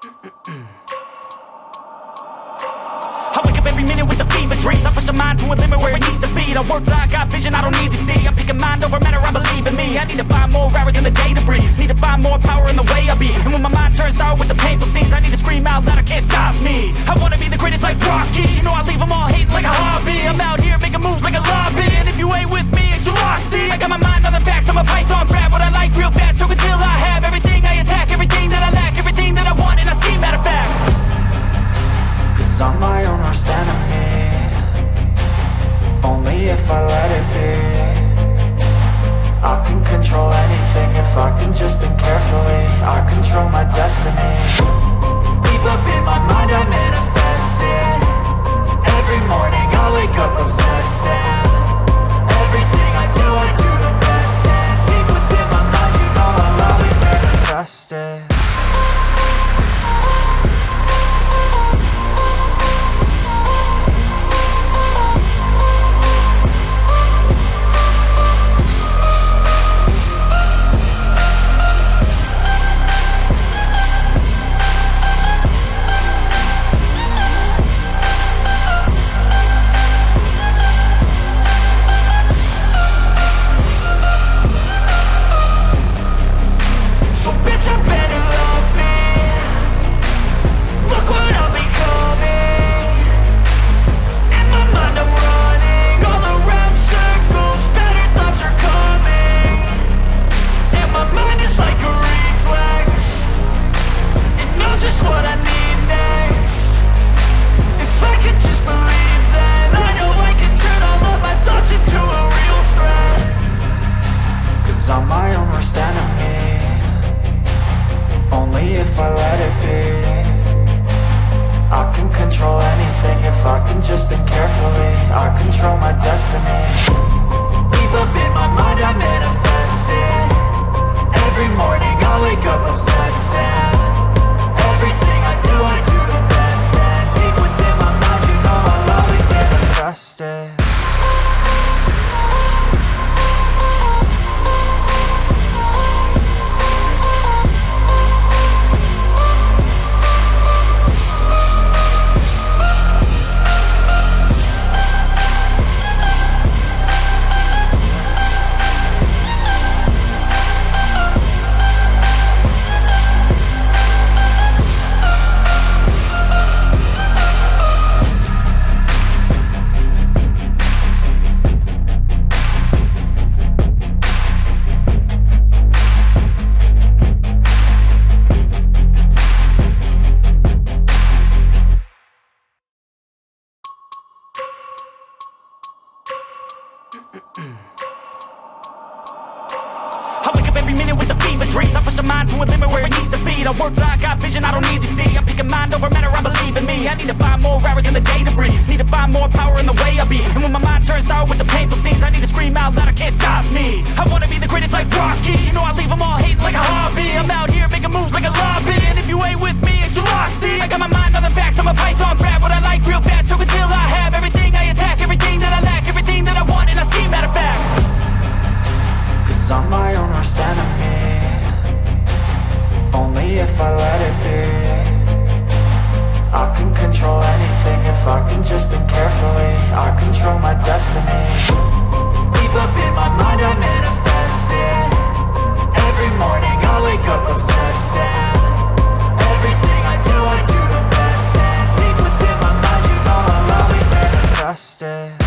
I wake up every minute with the fever dreams. I push my mind to a limit where it needs to be. I work blind, got vision I don't need to see. I'm picking mind over matter, I believe in me. I need to find more hours in the day to breathe. Need to find more power in the way I be. And when my mind turns sour with the painful scenes, I need to scream out loud, I can't stop me. I wanna be the greatest like Rocky. You know I leave them all hating like a hobby. I'm out here making moves like a lobby. And if you ain't with me, it's your loss, see. I got my mind on the facts, I'm a python, grab what I like real fast. Stroke until I have everything I attack, everything that I lack, everything that I want, and I see, matter of fact. Cause I'm my own worst enemy. Only if I let it be. I can control anything if I can just think carefully. I control my destiny. Deep up in my mind I manifest it. Every morning I wake up obsessed, and everything I do the best. And deep within my mind you know I'll always manifest it. I'm my own worst enemy. Only if I let it be. I can control anything if I can just think carefully. I control my destiny. Deep up in my mind I manifest it. Every morning I wake up obsessed, and everything I do the best. And deep within my mind you know I'll always manifest it. I wake up every minute with the fever dreams. I push my mind to a limit where it needs to be. I work blind, got vision I don't need to see. I'm picking mind over matter, I believe in me. I need to find more hours in the day to breathe. Need to find more power in the way I be. And when my mind turns sour with the painful scenes, I need to scream out loud, I can't stop me. I wanna be the greatest like Rocky. You know I leave them all hating like a hobby. I'm out here making moves like a lobby. And if you ain't with me, it's your loss, see. I got my mind on the facts, I'm a python, grab what I like real fast. Stroke until I have everything I attack, everything that I lack, everything that I want, and I see, matter of fact. Cause I'm my own worst enemy. Only if I let it be. I can control anything if I can just think carefully. I control my destiny. Deep up in my mind I manifest it. Every morning I wake up obsessed, and everything I do the best. And deep within my mind you know I'll always manifest it.